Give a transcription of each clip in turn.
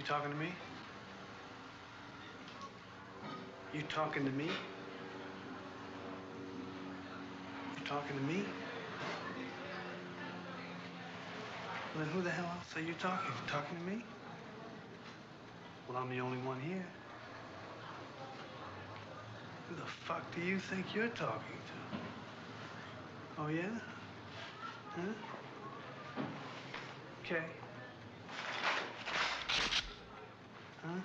talking to me? You talking to me? You talking to me? Well, then who the hell else are you talking to? Talking to me? Well, I'm the only one here. Who the fuck do you think you're talking to? Oh, yeah? Huh? Okay. Huh?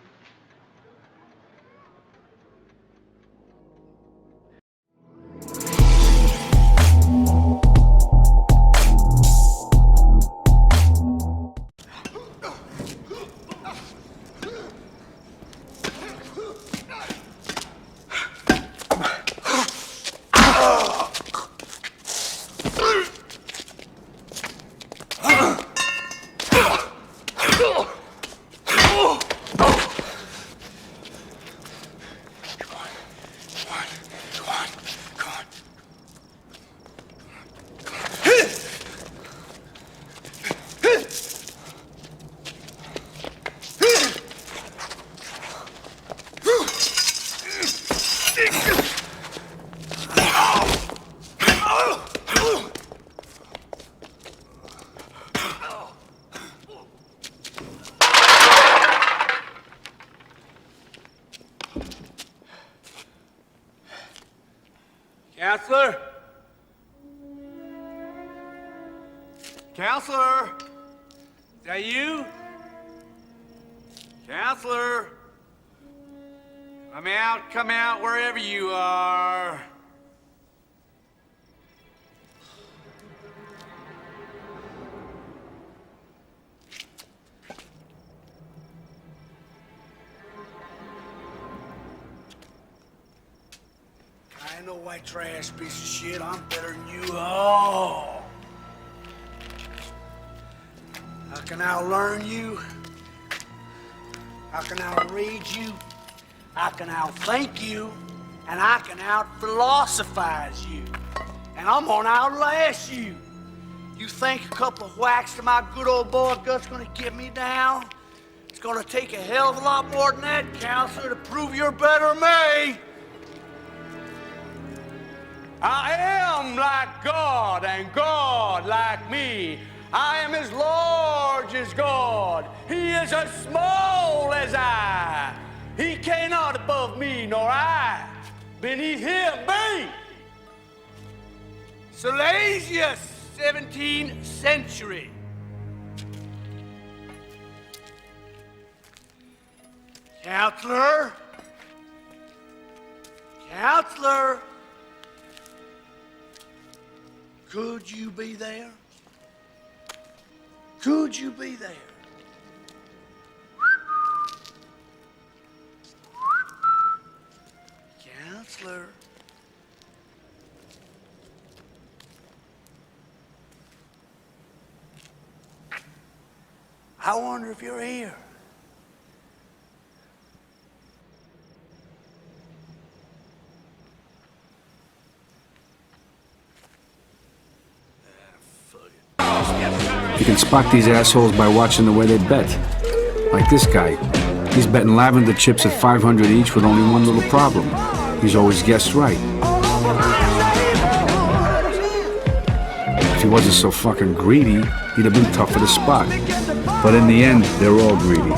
Counselor? Counselor? Is that you? Counselor? Come out, wherever you are. I ain't no white trash piece of shit. I'm better than you all. I can outlearn you. I can outread you. I can outthink you. And I can out-philosophize you. And I'm gonna outlast you. You think a couple of whacks to my good old boy gut's gonna get me down? It's gonna take a hell of a lot more than that, counselor, to prove you're better than me. I am like God, and God like me. I am as large as God. He is as small as I. He cannot above me, nor I beneath him be. Salasius, 17th century. Counselor? Counselor? Could you be there? Could you be there? Counselor? I wonder if you're here. You can spot these assholes by watching the way they bet. Like this guy. He's betting lavender chips at 500 each with only one little problem. He's always guessed right. If he wasn't so fucking greedy, he'd have been tougher to spot. But in the end, they're all greedy.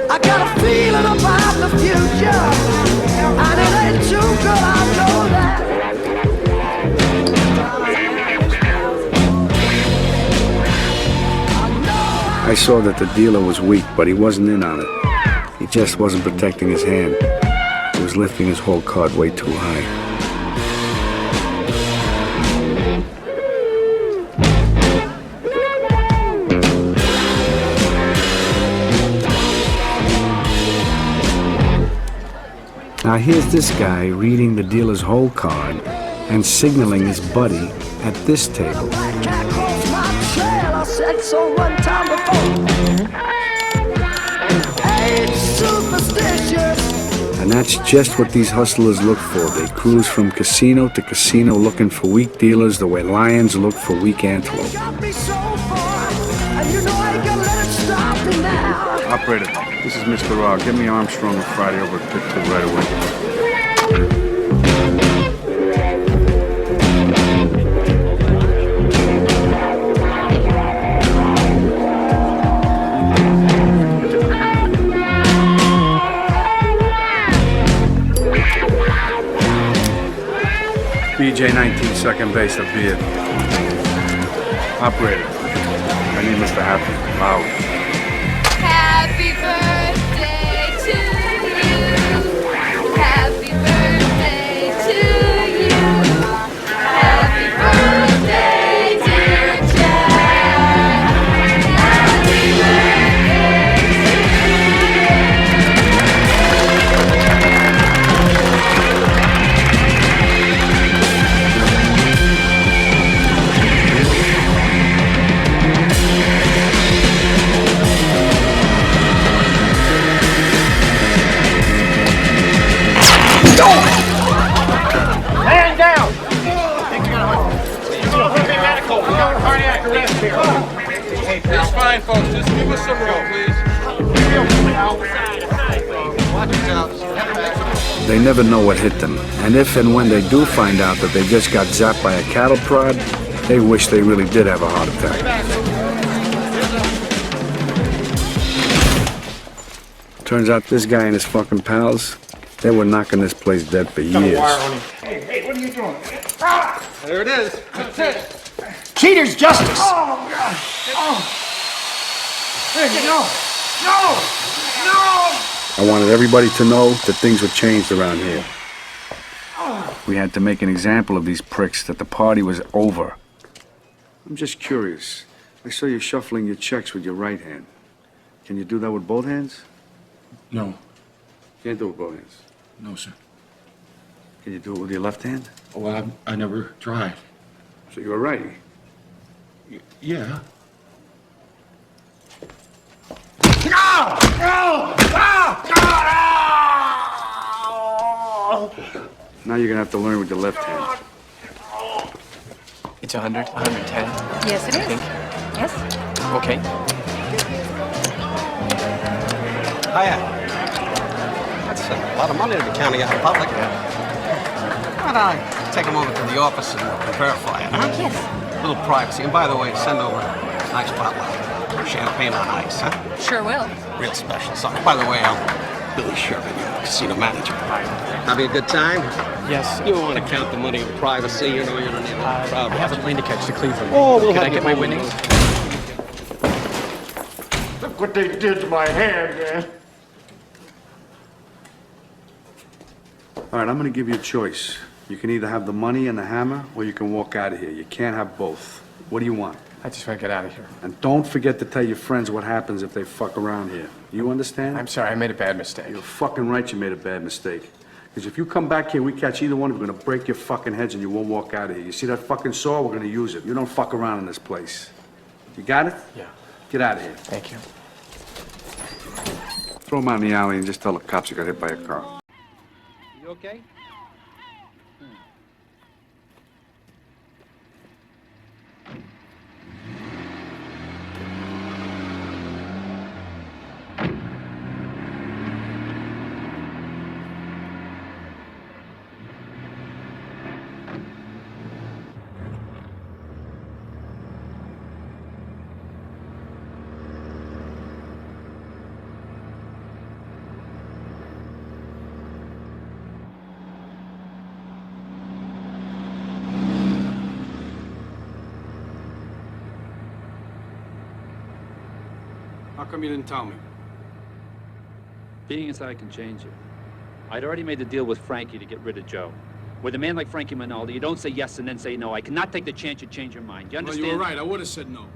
I got a feeling about the future, and it ain't too good, I know that. I saw that the dealer was weak, but he wasn't in on it. He just wasn't protecting his hand. He was lifting his whole card way too high. Now here's this guy reading the dealer's whole card and signaling his buddy at this table. And that's just what these hustlers look for. They cruise from casino to casino looking for weak dealers the way lions look for weak antelope. Operator, this is Mr. R. Get me Armstrong and Friday over at Pit 2 right away. BJ 19, second base, a beard. Operator, I need Mr. Happy. Wow. Happy birthday to you. Happy birthday to you. Happy birthday, dear Jack. Happy birthday Man down! Medical. We got a cardiac arrest here. It's fine, folks. Just give us some room, please. They never know what hit them, and if and when they do find out that they just got zapped by a cattle prod, they wish they really did have a heart attack. Turns out this guy and his fucking pals, they were knocking this place dead for years. Hey, what are you doing? There it is. That's it. Cheater's justice! Oh, God! Oh! Hey, no! No! No! I wanted everybody to know that things were changed around here. We had to make an example of these pricks, that the party was over. I'm just curious. I saw you shuffling your checks with your right hand. Can you do that with both hands? No. Can't do it with both hands. No, sir. Can you do it with your left hand? Oh, I never tried. So you're a righty. Yeah. No! No! Ah! God! Now you're gonna have to learn with your left hand. It's 100, 110. Yes, it is. Yes. Okay. Hiya. That's a lot of money to be counting out in public. Why don't I take them over to the office and verify it, huh? Yes. A little privacy. And by the way, send over a nice bottle of champagne on ice, huh? Sure will. Real special. So, by the way, I'm Billy Sherman, your casino manager. Having a good time? Yes. You want to count the money in privacy, you know, you don't need a crowd. I have a plane to catch to Cleveland. Oh, we'll Can I have get you my home. winnings? Look what they did to my hand, man. All right, I'm gonna give you a choice. You can either have the money and the hammer, or you can walk out of here. You can't have both. What do you want? I just want to get out of here. And don't forget to tell your friends what happens if they fuck around here. You understand? I'm sorry, I made a bad mistake. You're fucking right you made a bad mistake. Because if you come back here, we catch either one, we're gonna break your fucking heads and you won't walk out of here. You see that fucking saw? We're gonna use it. You don't fuck around in this place. You got it? Yeah. Get out of here. Thank you. Throw him out in the alley and just tell the cops you got hit by a car. You okay? How come you didn't tell me? Being inside can change you. I'd already made the deal with Frankie to get rid of Joe. With a man like Frankie Minaldi, you don't say yes and then say no. I cannot take the chance you change your mind. You understand? Well, you were right. I would have said no.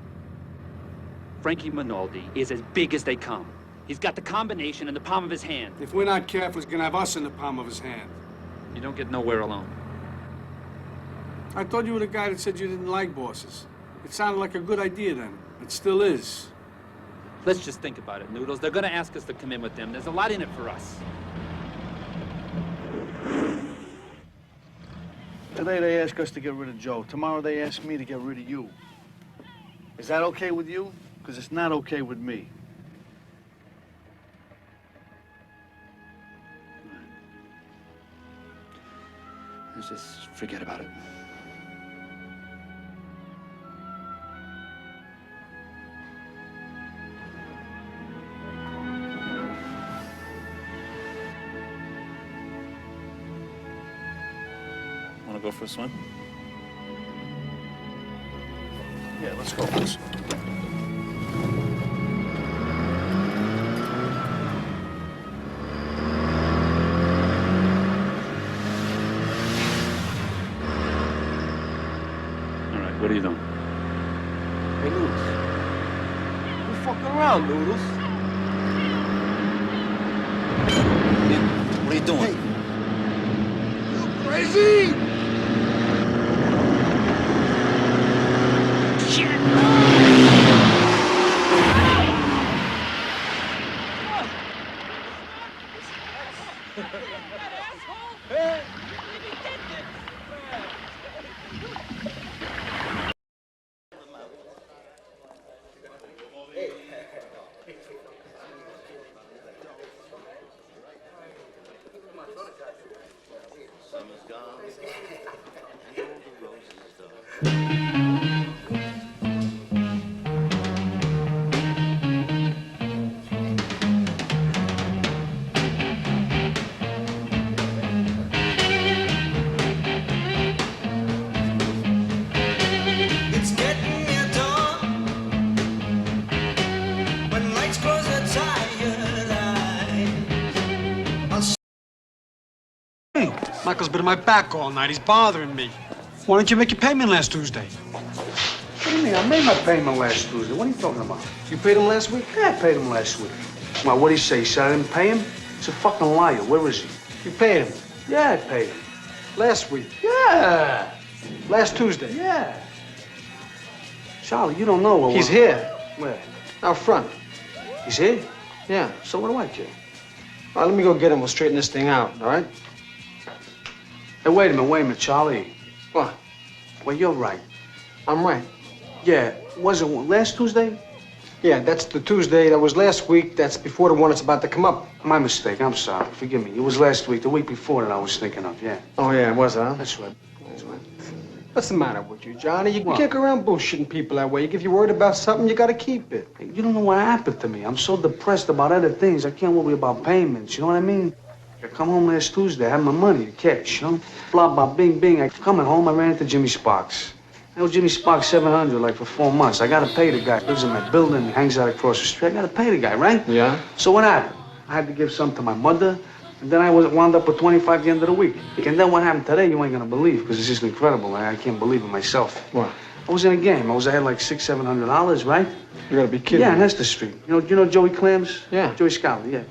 Frankie Minaldi is as big as they come. He's got the combination in the palm of his hand. If we're not careful, he's gonna have us in the palm of his hand. You don't get nowhere alone. I thought you were the guy that said you didn't like bosses. It sounded like a good idea then. It still is. Let's just think about it, Noodles. They're gonna ask us to come in with them. There's a lot in it for us. Today they ask us to get rid of Joe. Tomorrow they ask me to get rid of you. Is that okay with you? Because it's not okay with me. Let's just forget about it. Want to go for a swim? Yeah, let's go for this. All right, what are you doing? Hey, Noodles. You fucking around, Noodles. What are you doing? You crazy? It's getting near dawn when lights close the tired eyes. Hey, Michael's been on my back all night. He's bothering me. Why didn't you make your payment last Tuesday? What do you mean? I made my payment last Tuesday. What are you talking about? You paid him last week? Yeah, I paid him last week. Well, what did he say? He said I didn't pay him? He's a fucking liar. Where is he? You paid him Yeah, I paid him. last week. Yeah. Last Tuesday. Yeah. Charlie, you don't know what He's here, Where? out front. He's here? Yeah. So what do I care? All right, let me go get him. We'll straighten this thing out, all right? Hey, wait a minute, Charlie. What? Well, you're right. I'm right. Yeah, was it last Tuesday? Yeah, that's the Tuesday. That was last week. That's before the one that's about to come up. My mistake. I'm sorry. Forgive me. It was last week, the week before that I was thinking of, yeah. Oh, yeah, was it, huh? That's right. That's right. What's the matter with you, Johnny? You What? can't go around bullshitting people that way. If you're worried about something, you gotta keep it. Hey, you don't know what happened to me. I'm so depressed about other things. I can't worry about payments. You know what I mean? I come home last Tuesday. I had my money, the cash, you know? Blah, blah, bing, bing. I coming home, I ran into Jimmy Sparks. I owe Jimmy Sparks $700 like for 4 months. I gotta pay the guy. He lives in my building. He hangs out across the street. I gotta pay the guy, right? Yeah? So what happened? I had to give some to my mother, and then I wound up with 25 at the end of the week. And then what happened today, you ain't gonna believe, because it's just incredible. I can't believe it myself. What? I was in a game. I had like $600-700, right? You gotta be kidding Yeah, me. on Esther Street. You know Joey Clams? Yeah. Joey Scala, yeah.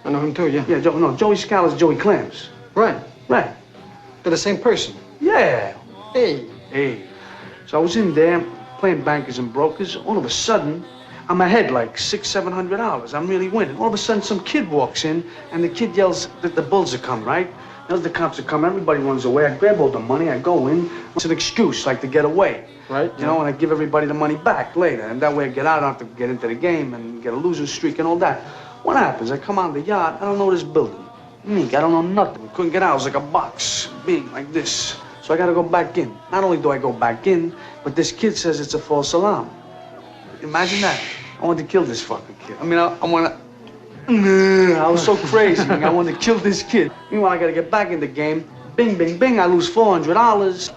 I know him too, yeah. Yeah, Joey Scala's Joey Clams. Right. Right. They're the same person. Yeah. Hey. Hey. So I was in there playing bankers and brokers. All of a sudden, I'm ahead like $600-700. I'm really winning. All of a sudden, some kid walks in, and the kid yells that the bulls are coming, right? As the cops are coming, everybody runs away. I grab all the money, I go in. It's an excuse, like to get away. Right. You know, and I give everybody the money back later. And that way I get out, I don't have to get into the game and get a losing streak and all that. What happens? I come out of the yard, I don't know this building. Meek, I don't know nothing. Couldn't get out. It was like a box, big, like this. So I gotta go back in. Not only do I go back in, but this kid says it's a false alarm. Imagine that. I wanted to kill this fucking kid. I mean, I wanna... I was so crazy. Man. I wanted to kill this kid. Meanwhile, I gotta get back in the game. Bing, bing, bing. I lose $400.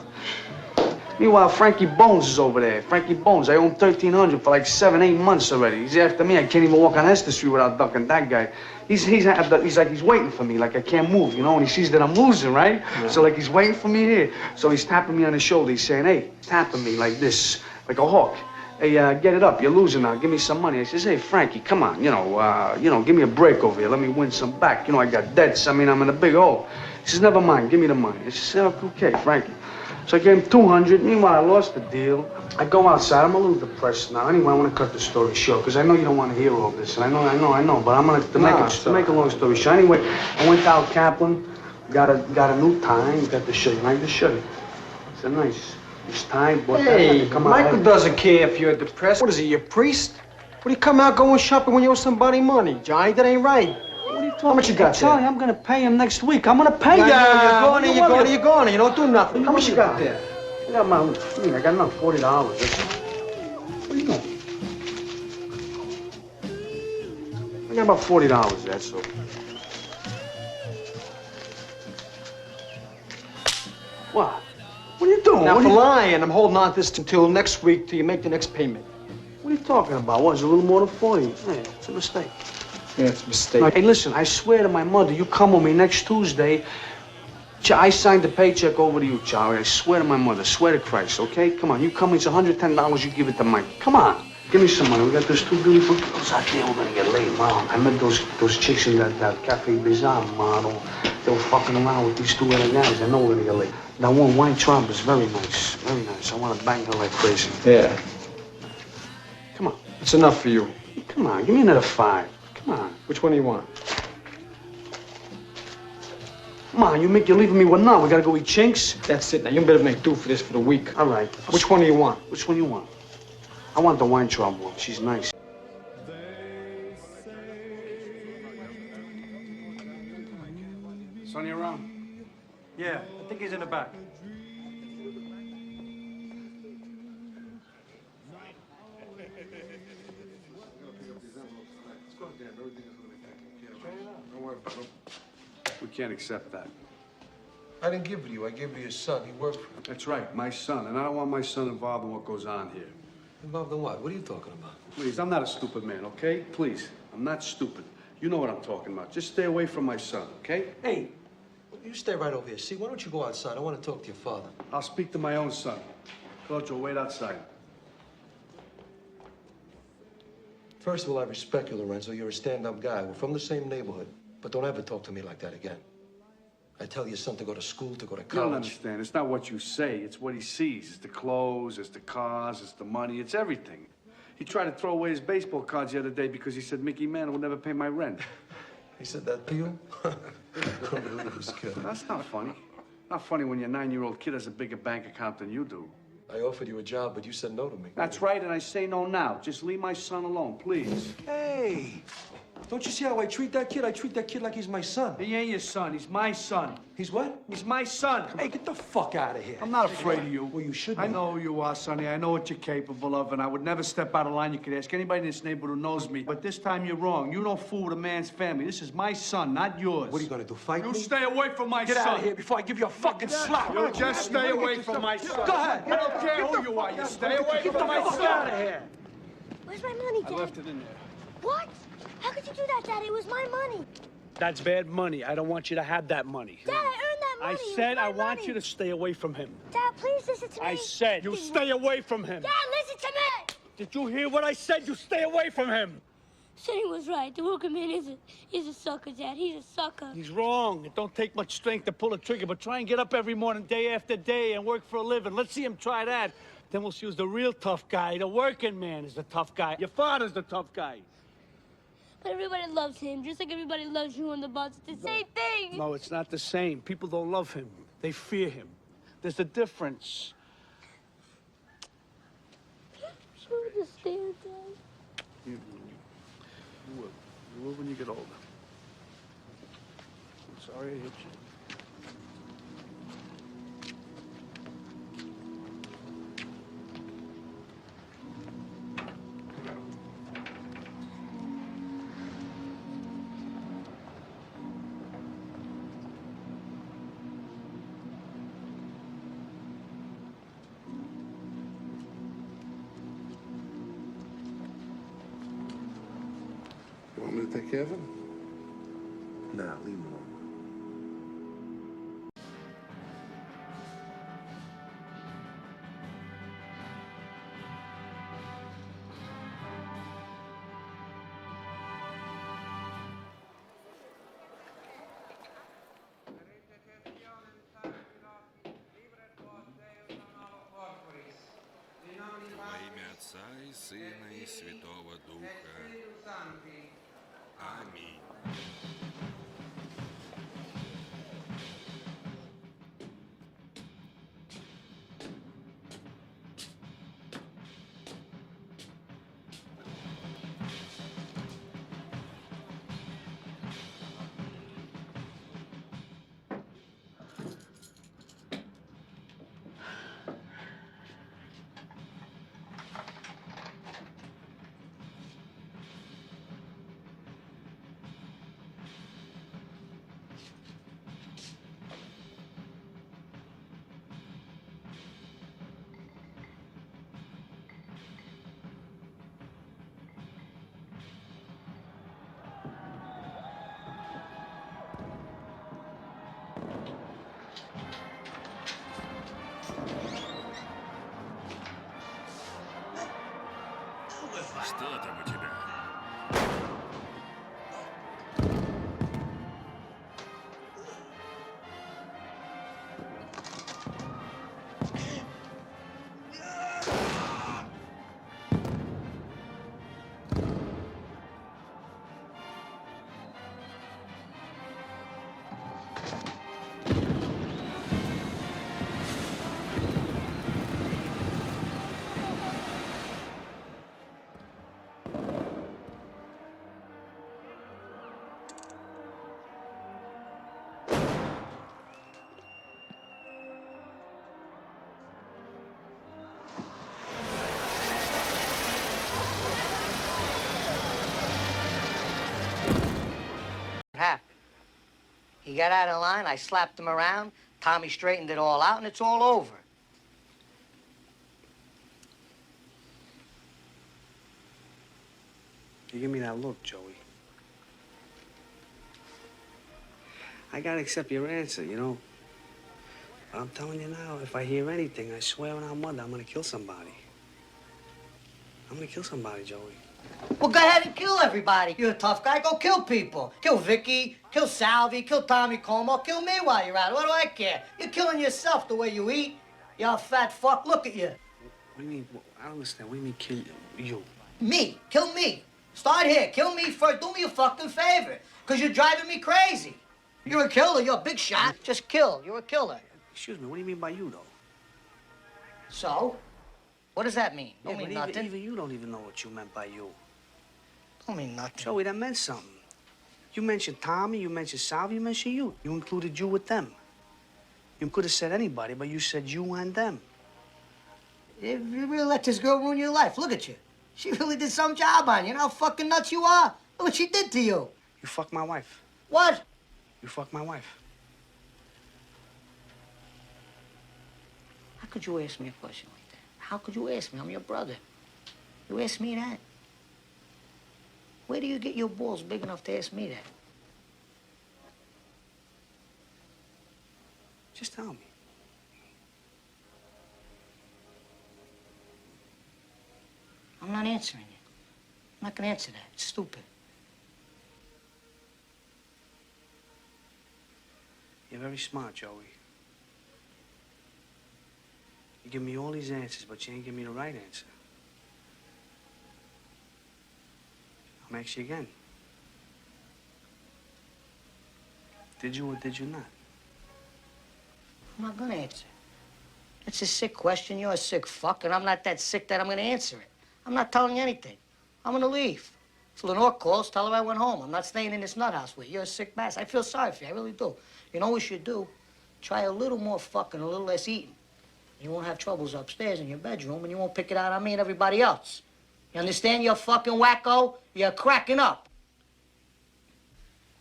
Meanwhile, Frankie Bones is over there. Frankie Bones. I owe him $1,300 for like 7-8 months already. He's after me. I can't even walk on Hester Street without ducking that guy. He's like he's waiting for me. Like I can't move, you know. And he sees that I'm losing, right? Yeah. So like he's waiting for me here. So he's tapping me on the shoulder. He's saying, "Hey," tapping me like this, like a hawk. "Hey, get it up. You're losing now. Give me some money." I says, "Hey, Frankie, come on. You know, give me a break over here. Let me win some back. You know, I got debts. I mean, I'm in a big hole." He says, "Never mind. Give me the money." I said, "Okay, Frankie." So I gave him $200. Meanwhile, I lost the deal. I go outside. I'm a little depressed now. Anyway, I want to cut the story short because I know you don't want to hear all this, and I know. But I'm gonna make a long story short. Anyway, I went to Al Kaplan. Got a new tie. Got the shirt. You like the shirt? It's a nice. It's tie. Hey, Michael doesn't care if you're depressed. What is he, your priest? What do you come out going shopping when you owe somebody money, Johnny? That ain't right. What are you talking? How much you got there? I'm gonna pay him next week. I'm gonna pay you. You're going. You don't do nothing. How much you got there? I got enough. $40. What are you doing? I got about $40. That's all. What? What are you doing? Now, for lying, I'm holding on to this until next week till you make the next payment. What are you talking about? What, it's a little more than 40? Hey, it's a mistake. Yeah, it's a mistake. Hey, listen, I swear to my mother, you come with me next Tuesday. I signed the paycheck over to you, Charlie. I swear to my mother, swear to Christ, okay? Come on, you come, it's $110, you give it to Mike. Come on, give me some money. We got those two beautiful girls out there. We're gonna get laid, Mom. I met those chicks in that Cafe Bizarre, Mom. They were fucking around with these two other guys. I know we're gonna get laid. That one white trump is very nice, very nice. I want to bang her like crazy. Yeah. Come on. It's enough for you. Come on, give me another 5. Come on. Which one do you want? Come on, you're leaving me with none. We gotta go eat chinks. That's it. Now, you better make do for this for the week. All right. Which one do you want? Which one you want? I want the wine trump one. She's nice. Sonny around? Yeah, I think he's in the back. We can't accept that. I didn't give it to you. I gave it to your son. He worked for you. That's right, my son. And I don't want my son involved in what goes on here. Involved in what? What are you talking about? Please, I'm not a stupid man, okay? Please, I'm not stupid. You know what I'm talking about. Just stay away from my son, okay? Hey, you stay right over here. See, why don't you go outside? I want to talk to your father. I'll speak to my own son. Coach, wait outside. First of all, I respect you, Lorenzo. You're a stand-up guy. We're from the same neighborhood. But don't ever talk to me like that again. I tell your son to go to school, to go to college. You don't understand. It's not what you say. It's what he sees. It's the clothes, it's the cars, it's the money, it's everything. He tried to throw away his baseball cards the other day because he said Mickey Mantle will never pay my rent. He said that to you? Unbelievable kid. That's not funny. Not funny when your 9-year-old kid has a bigger bank account than you do. I offered you a job, but you said no to me. That's right, and I say no now. Just leave my son alone, please. Hey! Don't you see how I treat that kid? I treat that kid like he's my son. He ain't your son. He's my son. He's what? He's my son. Hey, get the fuck out of here. I'm not afraid of you. Well, you should be. I know who you are, Sonny. I know what you're capable of, and I would never step out of line. You could ask anybody in this neighborhood who knows me. But this time you're wrong. You don't fool with a man's family. This is my son, not yours. What are you gonna do, fight me? You stay away from my son. Get out of here before I give you a fucking slap. You just stay away from my son. Go ahead. I don't care who you are. You stay away from my son. Get out of here. Where's my money, Dad? I left it in there. What? How could you do that, Dad? It was my money. That's bad money. I don't want you to have that money. Dad, I earned that money. I said I want you to stay away from him. Dad, please listen to me. I said you stay away from him. Dad, listen to me. Did you hear what I said? You stay away from him. Sonny was right. The working man is a sucker, Dad. He's a sucker. He's wrong. It don't take much strength to pull a trigger, but try and get up every morning, day after day, and work for a living. Let's see him try that. Then we'll see who's the real tough guy. The working man is the tough guy. Your father's the tough guy. But everybody loves him, just like everybody loves you on the bus. It's the same thing. No, it's not the same. People don't love him. They fear him. There's a difference. You understand, Dad? You will. You will when you get older. I'm sorry I hit you. You want me to take care of him? Nah, leave him alone. Во имя Отца и Сына и Святого Духа. Аминь. Что там у тебя? Happened. He got out of line, I slapped him around, Tommy straightened it all out, and it's all over. You give me that look, Joey. I gotta accept your answer, you know. But I'm telling you now, if I hear anything, I swear on our mother, I'm gonna kill somebody. I'm gonna kill somebody, Joey. Well, go ahead and kill everybody. You're a tough guy, go kill people. Kill Vicky, kill Salvi, kill Tommy Como, kill me while you're at it. What do I care? You're killing yourself the way you eat. You fat fuck, look at you. What do you mean? I don't understand. What do you mean kill you? Me, kill me. Start here, kill me first. Do me a fucking favor, because you're driving me crazy. You're a killer, you're a big shot. Just kill, you're a killer. Excuse me, what do you mean by you, though? So? What does that mean? Don't Yeah, mean but nothing. even you don't even know what you meant by you. Don't mean nothing. Joey, that meant something. You mentioned Tommy, you mentioned Salvi, you mentioned you. You included you with them. You could have said anybody, but you said you and them. You really let this girl ruin your life. Look at you. She really did some job on you. You know how fucking nuts you are? Look what she did to you. You fucked my wife. What? You fucked my wife. How could you ask me a question like that? How could you ask me? I'm your brother. You ask me that? Where do you get your balls big enough to ask me that? Just tell me. I'm not answering you. I'm not gonna answer that. It's stupid. You're very smart, Joey. You give me all these answers, but you ain't give me the right answer. I'm asking you again. Did you or did you not? I'm not gonna answer. It's a sick question. You're a sick fuck, and I'm not that sick that I'm gonna answer it. I'm not telling you anything. I'm gonna leave. If Lenore calls, tell her I went home. I'm not staying in this nut house with you. You're a sick bastard. I feel sorry for you. I really do. You know what you should do? Try a little more fucking, a little less eating. You won't have troubles upstairs in your bedroom, and you won't pick it out on me and everybody else. You understand, you fucking wacko? You're cracking up.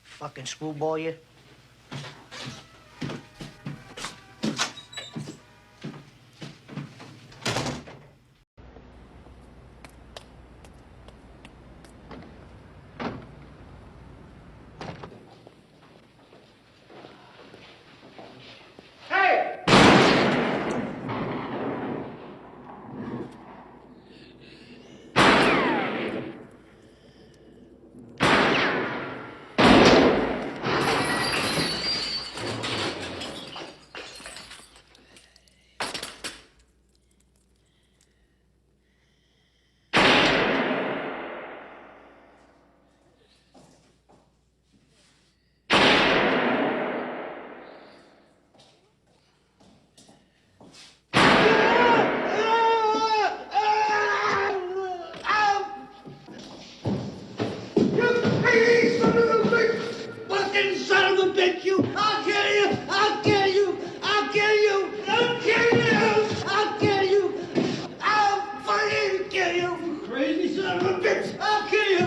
Fucking screwball, you. I'll kill you!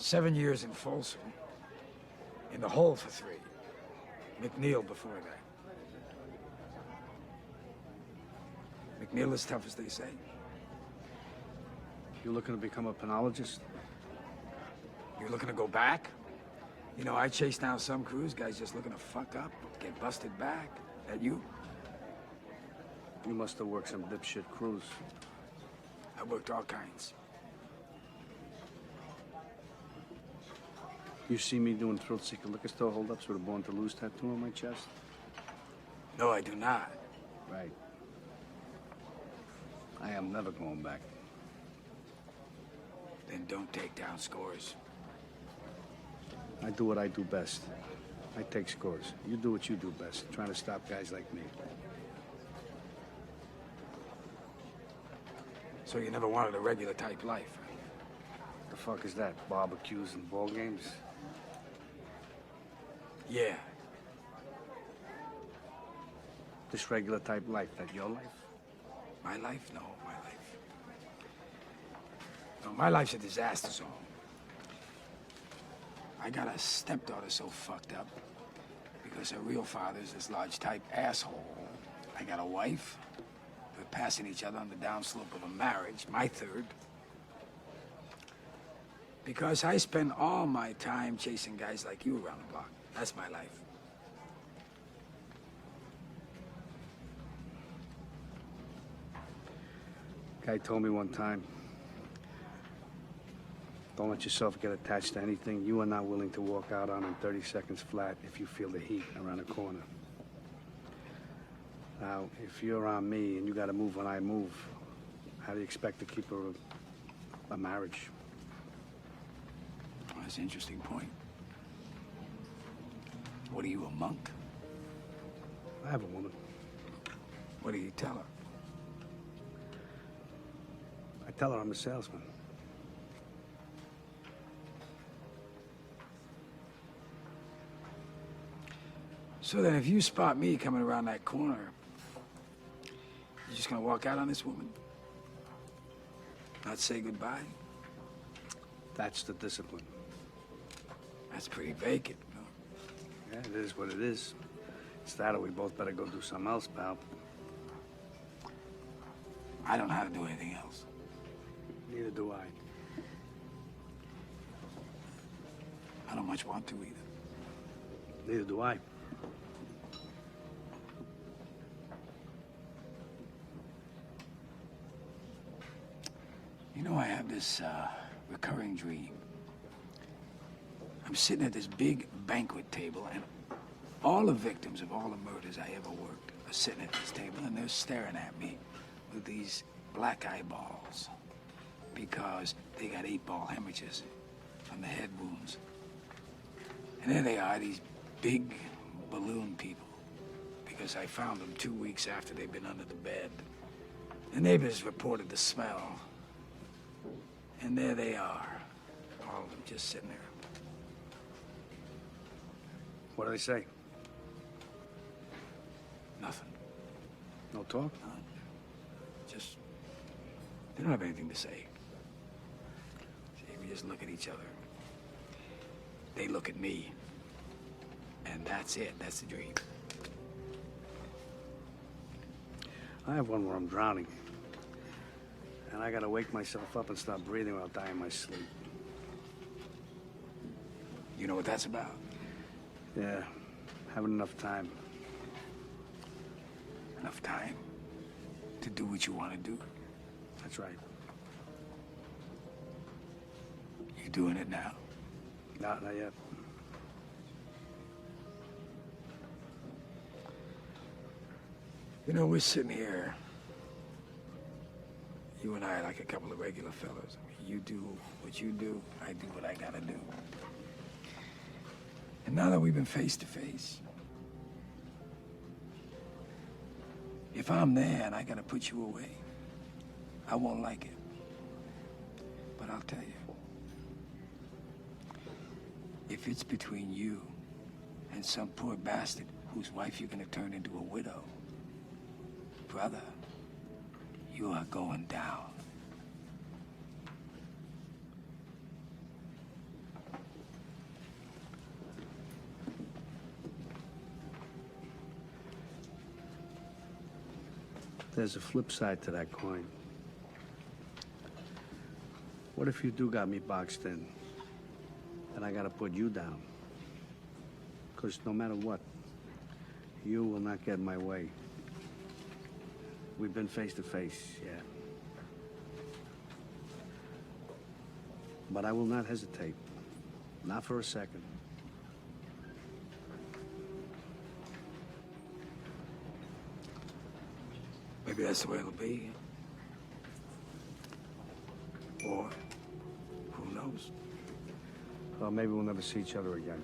7 years in Folsom. In the hole for 3. McNeil before that. McNeil is tough, as they say. You looking to become a penologist? You looking to go back? You know, I chase down some crews, guys just looking to fuck up, get busted back. That you? You must have worked some dipshit crews. I worked all kinds. You see me doing thrill-seeker liquor store holdups with a Born to Lose tattoo on my chest? No, I do not. Right. I am never going back. Then don't take down scores. I do what I do best. I take scores. You do what you do best, trying to stop guys like me. So you never wanted a regular type life? The fuck is that? Barbecues and ball games? Yeah. This regular type life, that your life? My life? No, my life. No, my life's a disaster zone. I got a stepdaughter so fucked up because her real father's this large type asshole. I got a wife. We're passing each other on the downslope of a marriage, my third. Because I spend all my time chasing guys like you around the block. That's my life. Guy told me one time, don't let yourself get attached to anything you are not willing to walk out on in 30 seconds flat if you feel the heat around the corner. Now, if you're on me and you gotta move when I move, how do you expect to keep a marriage? Well, that's an interesting point. What are you, a monk? I have a woman. What do you tell her? I tell her I'm a salesman. So then if you spot me coming around that corner, you're just gonna walk out on this woman? Not say goodbye? That's the discipline. That's pretty vacant, no? Yeah, it is what it is. It's that or we both better go do something else, pal. I don't know how to do anything else. Neither do I. I don't much want to either. Neither do I. You know, I have this recurring dream. I'm sitting at this big banquet table, and all the victims of all the murders I ever worked are sitting at this table, and they're staring at me with these black eyeballs because they got 8-ball hemorrhages from the head wounds. And there they are, these big balloon people, because I found them 2 weeks after they'd been under the bed. The neighbors reported the smell. And there they are, all of them just sitting there. What do they say? Nothing. No talk? None. Just, they don't have anything to say. See, we just look at each other. They look at me. And that's it, that's the dream. I have one where I'm drowning. And I gotta wake myself up and stop breathing or I'll die in my sleep. You know what that's about? Yeah, having enough time. Enough time to do what you want to do. That's right. You doing it now? Not yet. You know, we're sitting here. You and I are like a couple of regular fellas. I mean, you do what you do, I do what I gotta do. And now that we've been face to face, if I'm there and I gotta put you away, I won't like it. But I'll tell you, if it's between you and some poor bastard whose wife you're gonna turn into a widow, brother, you are going down. There's a flip side to that coin. What if you do got me boxed in, and I gotta put you down? Because no matter what, you will not get in my way. We've been face to face, yeah. But I will not hesitate. Not for a second. Maybe that's the way it'll be. Or, who knows? Well, maybe we'll never see each other again.